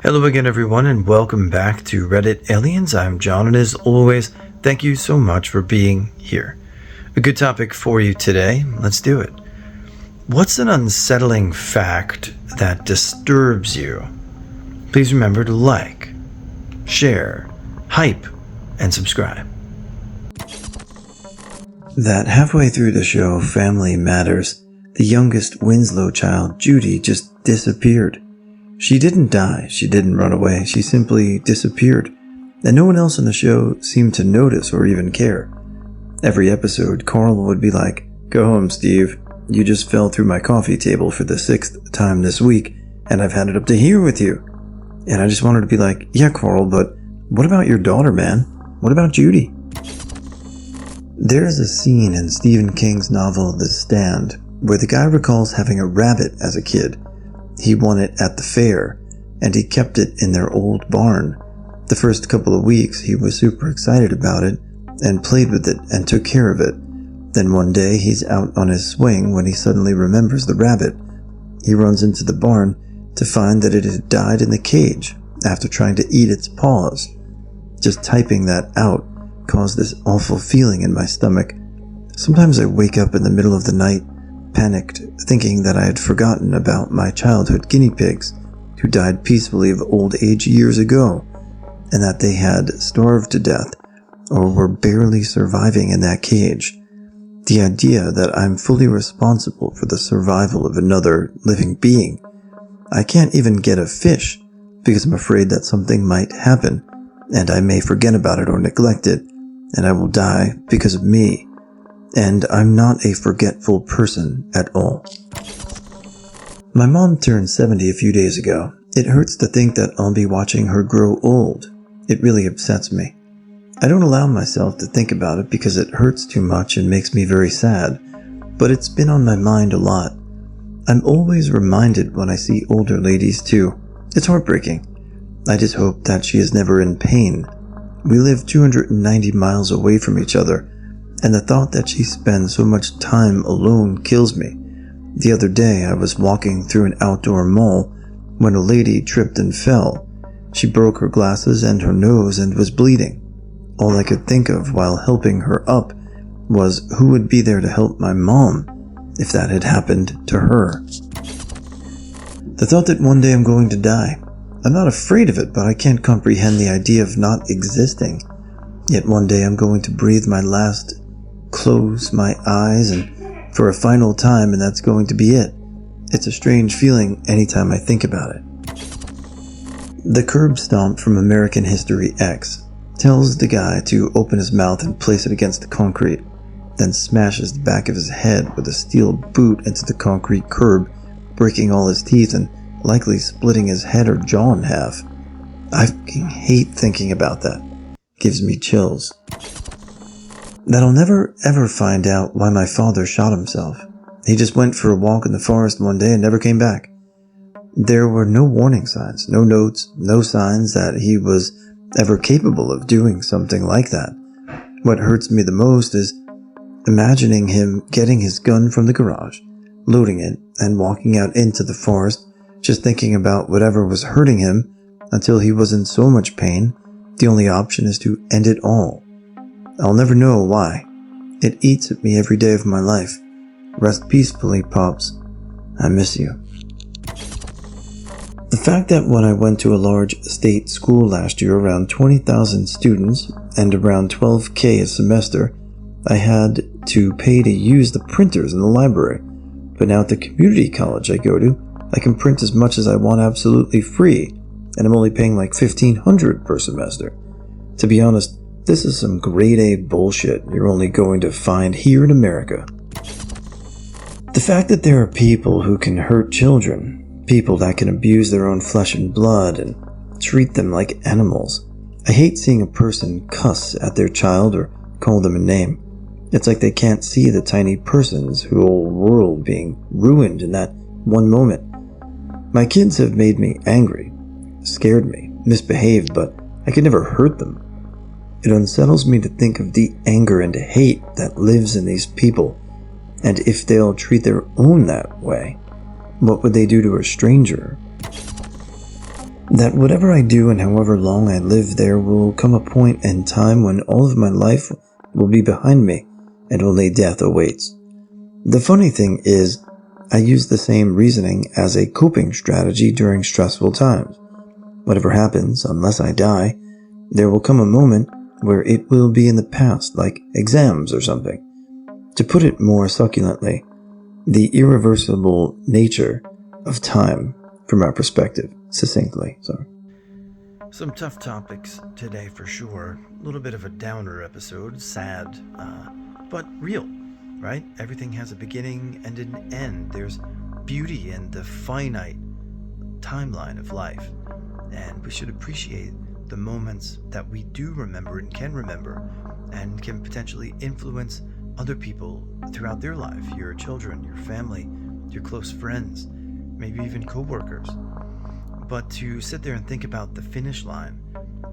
Hello again, everyone, and welcome back to Reddit Aliens. I'm John, and as always, thank you so much for being here. A good topic for you today. Let's do it. What's an unsettling fact that disturbs you? Please remember to like, share, hype, and subscribe. That halfway through the show, Family Matters, the youngest Winslow child, Judy, just disappeared. She didn't die, she didn't run away, she simply disappeared, and no one else on the show seemed to notice or even care. Every episode, Carl would be like, "Go home, Steve. You just fell through my coffee table for the 6th time this week, and I've had it up to here with you." And I just wanted to be like, "Yeah, Carl, but what about your daughter, man? What about Judy?" There's a scene in Stephen King's novel The Stand where the guy recalls having a rabbit as a kid. He won it at the fair, and he kept it in their old barn. The first couple of weeks, he was super excited about it, and played with it, and took care of it. Then one day, he's out on his swing when he suddenly remembers the rabbit. He runs into the barn to find that it had died in the cage after trying to eat its paws. Just typing that out caused this awful feeling in my stomach. Sometimes I wake up in the middle of the night, panicked, thinking that I had forgotten about my childhood guinea pigs who died peacefully of old age years ago, and that they had starved to death or were barely surviving in that cage. The idea that I'm fully responsible for the survival of another living being. I can't even get a fish because I'm afraid that something might happen and I may forget about it or neglect it, and I will die because of me. And I'm not a forgetful person at all. My mom turned 70 a few days ago. It hurts to think that I'll be watching her grow old. It really upsets me. I don't allow myself to think about it because it hurts too much and makes me very sad, but it's been on my mind a lot. I'm always reminded when I see older ladies too. It's heartbreaking. I just hope that she is never in pain. We live 290 miles away from each other, and the thought that she spends so much time alone kills me. The other day, I was walking through an outdoor mall when a lady tripped and fell. She broke her glasses and her nose and was bleeding. All I could think of while helping her up was who would be there to help my mom if that had happened to her. The thought that one day I'm going to die. I'm not afraid of it, but I can't comprehend the idea of not existing. Yet one day I'm going to breathe my last, close my eyes, and for a final time, and that's going to be it. It's a strange feeling anytime I think about it. The curb stomp from American History X tells the guy to open his mouth and place it against the concrete, then smashes the back of his head with a steel boot into the concrete curb, breaking all his teeth and likely splitting his head or jaw in half. I fucking hate thinking about that. Gives me chills. That I'll never ever find out why my father shot himself. He just went for a walk in the forest one day and never came back. There were no warning signs, no notes, no signs that he was ever capable of doing something like that. What hurts me the most is imagining him getting his gun from the garage, loading it, and walking out into the forest, just thinking about whatever was hurting him until he was in so much pain. The only option is to end it all. I'll never know why. It eats at me every day of my life. Rest peacefully, Pops. I miss you. The fact that when I went to a large state school last year, around 20,000 students and around $12,000 a semester, I had to pay to use the printers in the library. But now at the community college I go to, I can print as much as I want absolutely free, and I'm only paying like $1,500 per semester. To be honest, this is some grade A bullshit you're only going to find here in America. The fact that there are people who can hurt children, people that can abuse their own flesh and blood and treat them like animals. I hate seeing a person cuss at their child or call them a name. It's like they can't see the tiny person's whole world being ruined in that one moment. My kids have made me angry, scared me, misbehaved, but I could never hurt them. It unsettles me to think of the anger and hate that lives in these people, and if they'll treat their own that way, what would they do to a stranger? That whatever I do and however long I live, there will come a point in time when all of my life will be behind me and only death awaits. The funny thing is, I use the same reasoning as a coping strategy during stressful times. Whatever happens, unless I die, there will come a moment where it will be in the past, like exams or something. To put it more succulently, the irreversible nature of time from our perspective, succinctly. Some tough topics today for sure. A little bit of a downer episode, sad, but real, right? Everything has a beginning and an end. There's beauty in the finite timeline of life, and we should appreciate the moments that we do remember and can potentially influence other people throughout their life, your children, your family, your close friends, maybe even co-workers. But to sit there and think about the finish line,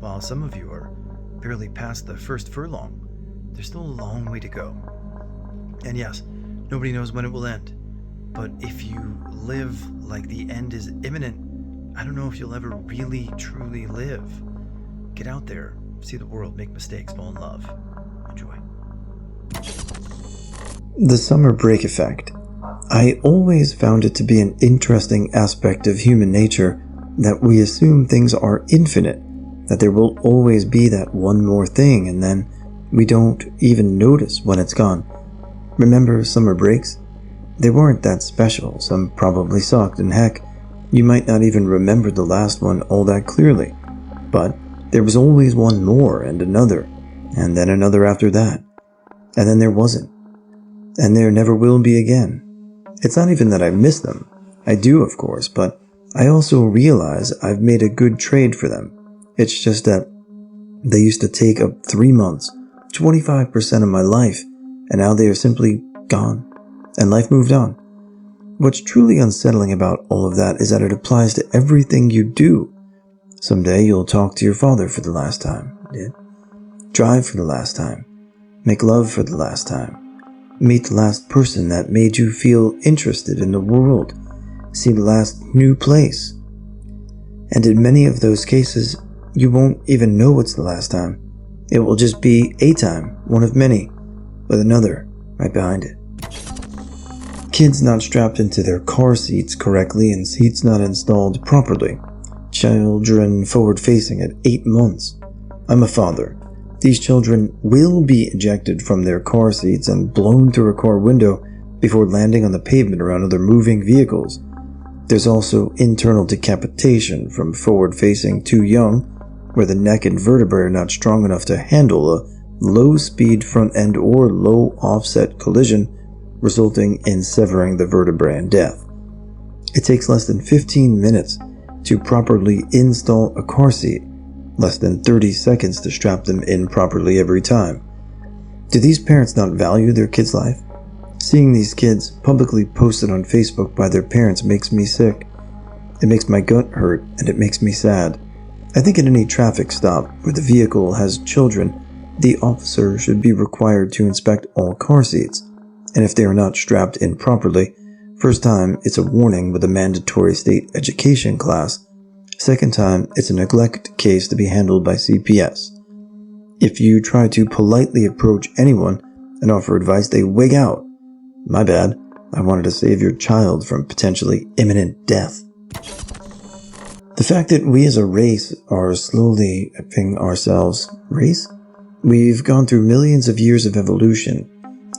while some of you are barely past the first furlong, there's still a long way to go. And yes, nobody knows when it will end, but if you live like the end is imminent, I don't know if you'll ever really, truly live. Get out there, see the world, make mistakes, fall in love. Enjoy. The summer break effect. I always found it to be an interesting aspect of human nature that we assume things are infinite, that there will always be that one more thing, and then we don't even notice when it's gone. Remember summer breaks? They weren't that special, some probably sucked, and heck, you might not even remember the last one all that clearly. But there was always one more, and another, and then another after that. And then there wasn't. And there never will be again. It's not even that I miss them. I do, of course, but I also realize I've made a good trade for them. It's just that they used to take up 3 months, 25% of my life, and now they are simply gone, and life moved on. What's truly unsettling about all of that is that it applies to everything you do. Someday you'll talk to your father for the last time, drive for the last time, make love for the last time, meet the last person that made you feel interested in the world, see the last new place. And in many of those cases, you won't even know it's the last time. It will just be a time, one of many, with another right behind it. Kids not strapped into their car seats correctly and seats not installed properly. Children forward-facing at 8 months. I'm a father. These children will be ejected from their car seats and blown through a car window before landing on the pavement around other moving vehicles. There's also internal decapitation from forward-facing too young, where the neck and vertebrae are not strong enough to handle a low-speed front-end or low-offset collision, resulting in severing the vertebrae and death. It takes less than 15 minutes to properly install a car seat, less than 30 seconds to strap them in properly every time. Do these parents not value their kids' life? Seeing these kids publicly posted on Facebook by their parents makes me sick. It makes my gut hurt, and it makes me sad. I think at any traffic stop where the vehicle has children, the officer should be required to inspect all car seats, and if they are not strapped in properly, first time it's a warning with a mandatory state education class. Second time, it's a neglect case to be handled by CPS. If you try to politely approach anyone and offer advice, they wig out. My bad, I wanted to save your child from potentially imminent death. The fact that we as a race are slowly upping ourselves. Race? We've gone through millions of years of evolution.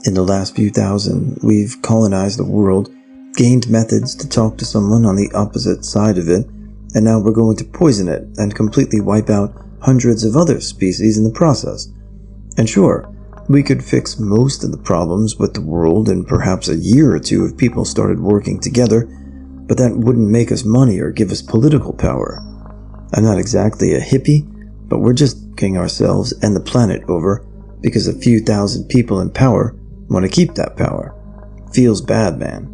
In the last few thousand, we've colonized the world, gained methods to talk to someone on the opposite side of it, and now we're going to poison it and completely wipe out hundreds of other species in the process. And sure, we could fix most of the problems with the world in perhaps a year or two if people started working together, but that wouldn't make us money or give us political power. I'm not exactly a hippie, but we're just fucking ourselves and the planet over because a few thousand people in power want to keep that power. Feels bad, man.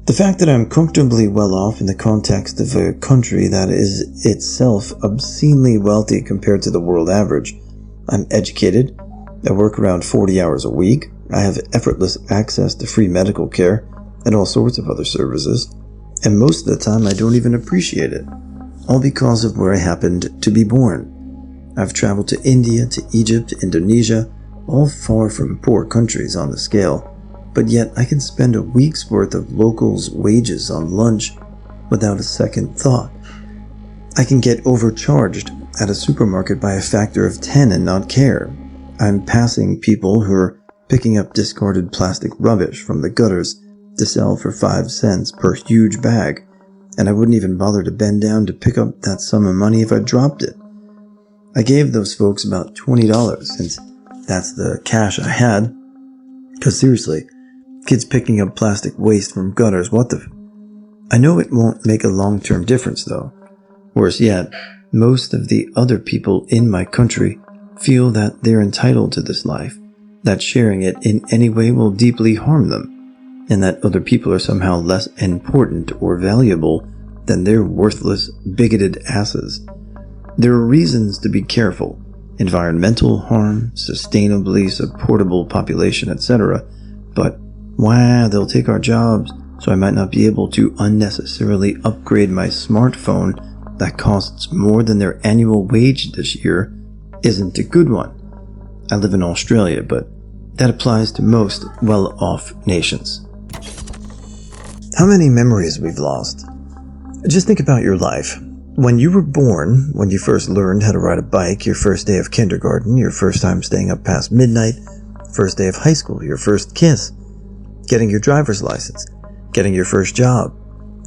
The fact that I'm comfortably well off in the context of a country that is itself obscenely wealthy compared to the world average. I'm educated, I work around 40 hours a week, I have effortless access to free medical care and all sorts of other services, and most of the time I don't even appreciate it. all because of where I happened to be born. I've traveled to India, to Egypt, Indonesia, all far from poor countries on the scale, but yet I can spend a week's worth of locals' wages on lunch without a second thought. I can get overcharged at a supermarket by a factor of 10 and not care. I'm passing people who are picking up discarded plastic rubbish from the gutters to sell for 5 cents per huge bag, and I wouldn't even bother to bend down to pick up that sum of money if I dropped it. I gave those folks about $20 since that's the cash I had. Because seriously, kids picking up plastic waste from gutters, what the I know it won't make a long-term difference though. Worse yet, most of the other people in my country feel that they're entitled to this life, that sharing it in any way will deeply harm them, and that other people are somehow less important or valuable than their worthless, bigoted asses. There are reasons to be careful: environmental harm, sustainably supportable population, etc. But, they'll take our jobs, so I might not be able to unnecessarily upgrade my smartphone that costs more than their annual wage this year isn't a good one. I live in Australia, but that applies to most well-off nations. How many memories we've lost? Just think about your life. When you were born, when you first learned how to ride a bike, your first day of kindergarten, your first time staying up past midnight, first day of high school, your first kiss, getting your driver's license, getting your first job,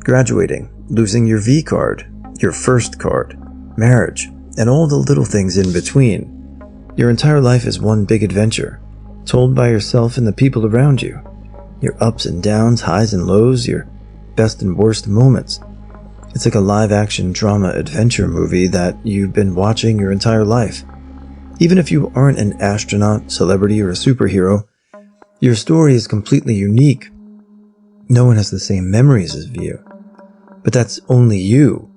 graduating, losing your V card, your first card, marriage, and all the little things in between. Your entire life is one big adventure, told by yourself and the people around you. Your ups and downs, highs and lows, your best and worst moments. It's like a live-action drama adventure movie that you've been watching your entire life. Even if you aren't an astronaut, celebrity, or a superhero, your story is completely unique. No one has the same memories as you. But that's only you.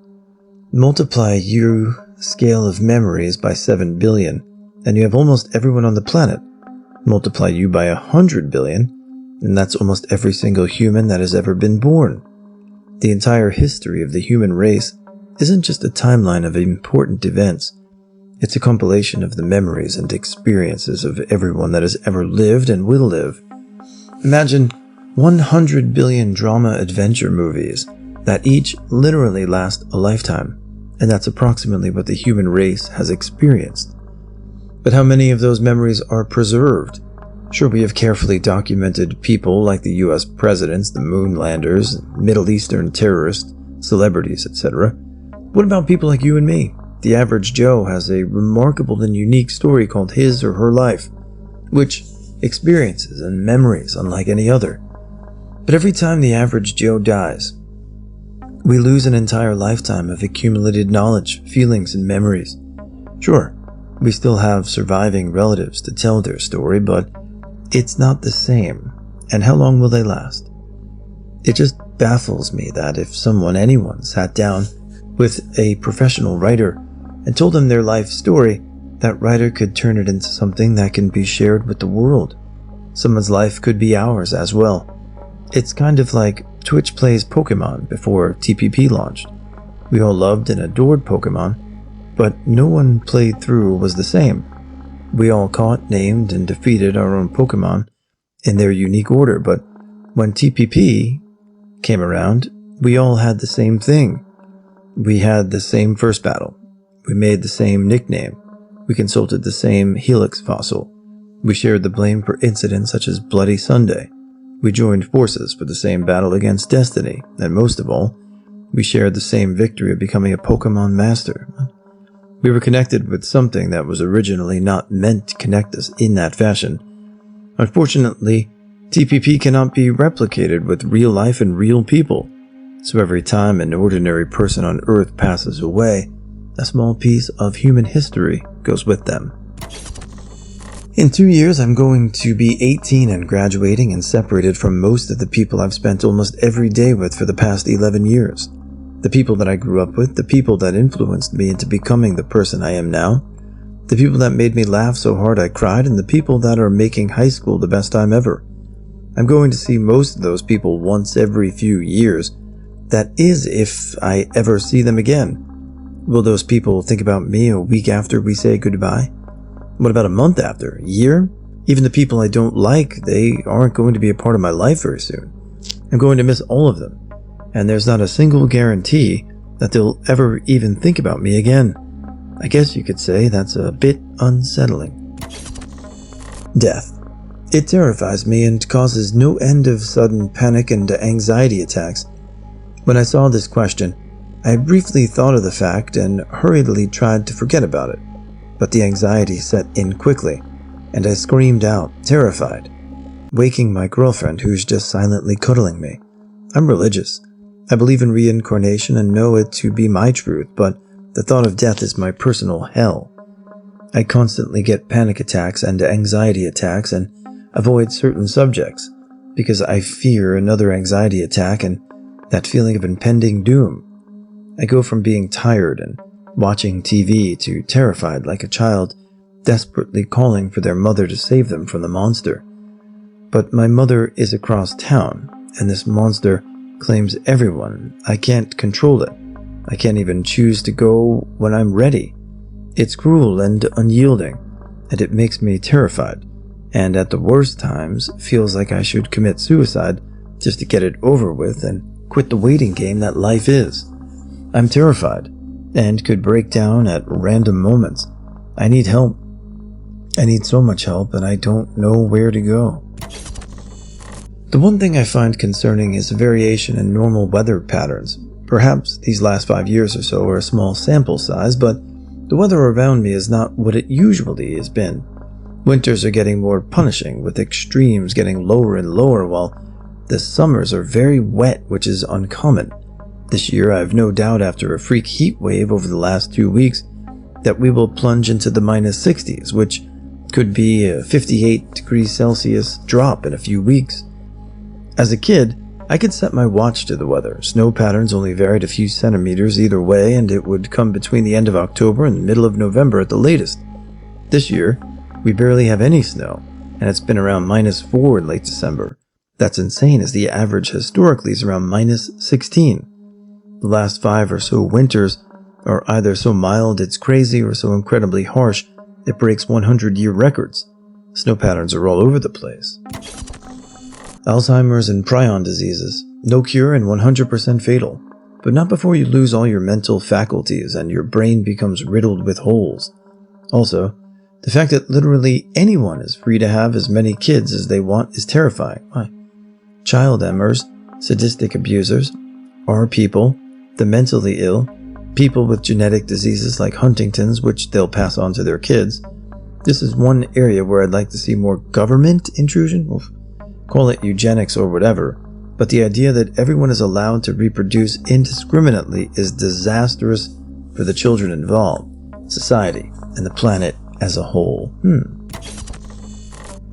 Multiply your scale of memories by 7 billion, and you have almost everyone on the planet. Multiply you by 100 billion, and that's almost every single human that has ever been born. The entire history of the human race isn't just a timeline of important events. It's a compilation of the memories and experiences of everyone that has ever lived and will live. Imagine 100 billion drama adventure movies that each literally last a lifetime, and that's approximately what the human race has experienced. But how many of those memories are preserved? Sure, we have carefully documented people like the US presidents, the moon landers, Middle Eastern terrorists, celebrities, etc. What about people like you and me? The average Joe has a remarkable and unique story called his or her life, which experiences and memories unlike any other. But every time the average Joe dies, we lose an entire lifetime of accumulated knowledge, feelings, and memories. Sure, we still have surviving relatives to tell their story, but it's not the same. And how long will they last? It just baffles me that if anyone sat down with a professional writer and told them their life story, that writer could turn it into something that can be shared with the world. Someone's life could be ours as well. It's kind of like Twitch plays Pokemon before TPP launched. We all loved and adored Pokemon, but no one played through was the same. We all caught, named, and defeated our own Pokemon in their unique order, but when TPP came around, we all had the same thing. We had the same first battle. We made the same nickname. We consulted the same Helix fossil. We shared the blame for incidents such as Bloody Sunday. We joined forces for the same battle against Destiny, and most of all, we shared the same victory of becoming a Pokemon master. We were connected with something that was originally not meant to connect us in that fashion. Unfortunately, TPP cannot be replicated with real life and real people, so every time an ordinary person on Earth passes away, a small piece of human history goes with them. In 2 years, I'm going to be 18 and graduating and separated from most of the people I've spent almost every day with for the past 11 years. The people that I grew up with, the people that influenced me into becoming the person I am now, the people that made me laugh so hard I cried, and the people that are making high school the best time ever. I'm going to see most of those people once every few years. That is, if I ever see them again. Will those people think about me a week after we say goodbye? What about a month after? A year? Even the people I don't like, they aren't going to be a part of my life very soon. I'm going to miss all of them, and there's not a single guarantee that they'll ever even think about me again. I guess you could say that's a bit unsettling. Death. It terrifies me and causes no end of sudden panic and anxiety attacks. When I saw this question, I briefly thought of the fact and hurriedly tried to forget about it, but the anxiety set in quickly, and I screamed out, terrified, waking my girlfriend who's just silently cuddling me. I'm religious. I believe in reincarnation and know it to be my truth, but the thought of death is my personal hell. I constantly get panic attacks and anxiety attacks and avoid certain subjects because I fear another anxiety attack and that feeling of impending doom. I go from being tired and watching TV to terrified like a child desperately calling for their mother to save them from the monster. But my mother is across town, and this monster claims everyone. I can't control it. I can't even choose to go when I'm ready. It's cruel and unyielding, and it makes me terrified, and at the worst times feels like I should commit suicide just to get it over with and quit the waiting game that life is. I'm terrified, and could break down at random moments. I need help. I need so much help, and I don't know where to go. The one thing I find concerning is the variation in normal weather patterns. Perhaps these last 5 years or so are a small sample size, but the weather around me is not what it usually has been. Winters are getting more punishing, with extremes getting lower and lower, while the summers are very wet, which is uncommon. This year, I have no doubt after a freak heat wave over the last 2 weeks that we will plunge into the -60s, which could be a 58 degrees Celsius drop in a few weeks. As a kid, I could set my watch to the weather. Snow patterns only varied a few centimeters either way, and it would come between the end of October and the middle of November at the latest. This year, we barely have any snow, and it's been around -4 in late December. That's insane, as the average historically is around -16. The last 5 or so winters are either so mild it's crazy or so incredibly harsh it breaks 100-year records. Snow patterns are all over the place. Alzheimer's and prion diseases, no cure and 100% fatal, but not before you lose all your mental faculties and your brain becomes riddled with holes. Also, the fact that literally anyone is free to have as many kids as they want is terrifying. Why? Child emmers, sadistic abusers, are people, the mentally ill, people with genetic diseases like Huntington's, which they'll pass on to their kids. This is one area where I'd like to see more government intrusion. Call it eugenics or whatever, but the idea that everyone is allowed to reproduce indiscriminately is disastrous for the children involved, society, and the planet as a whole.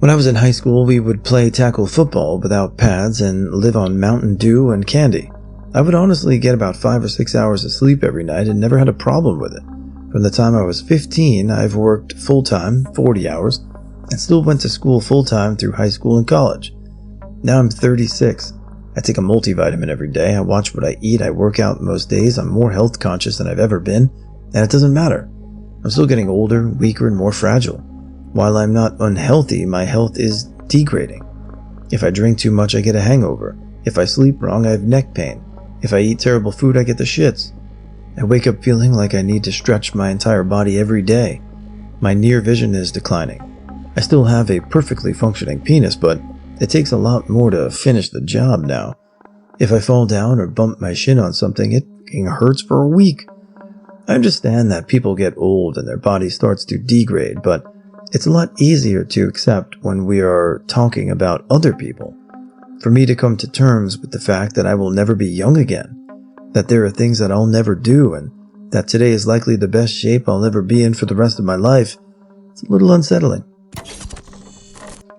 When I was in high school, we would play tackle football without pads and live on Mountain Dew and candy. I would honestly get about 5 or 6 hours of sleep every night and never had a problem with it. From the time I was 15, I've worked full-time, 40 hours, and still went to school full-time through high school and college. Now I'm 36. I take a multivitamin every day, I watch what I eat, I work out most days, I'm more health conscious than I've ever been, and it doesn't matter. I'm still getting older, weaker, and more fragile. While I'm not unhealthy, my health is degrading. If I drink too much, I get a hangover. If I sleep wrong, I have neck pain. If I eat terrible food, I get the shits. I wake up feeling like I need to stretch my entire body every day. My near vision is declining. I still have a perfectly functioning penis, but it takes a lot more to finish the job now. If I fall down or bump my shin on something, it hurts for a week. I understand that people get old and their body starts to degrade, but it's a lot easier to accept when we are talking about other people. For me to come to terms with the fact that I will never be young again, that there are things that I'll never do, and that today is likely the best shape I'll ever be in for the rest of my life, it's a little unsettling.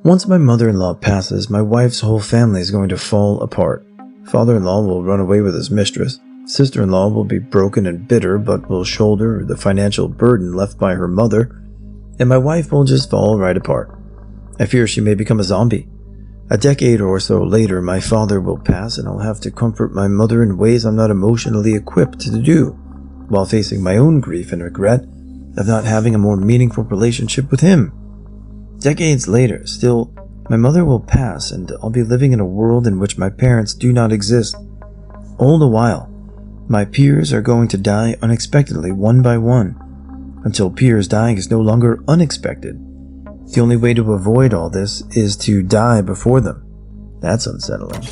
Once my mother-in-law passes, my wife's whole family is going to fall apart. Father-in-law will run away with his mistress. Sister-in-law will be broken and bitter, but will shoulder the financial burden left by her mother, and my wife will just fall right apart. I fear she may become a zombie. A decade or so later, my father will pass, and I'll have to comfort my mother in ways I'm not emotionally equipped to do. while facing my own grief and regret of not having a more meaningful relationship with him. Decades later, still, my mother will pass and I'll be living in a world in which my parents do not exist. All the while, my peers are going to die unexpectedly one by one, until peers dying is no longer unexpected. The only way to avoid all this is to die before them. That's unsettling.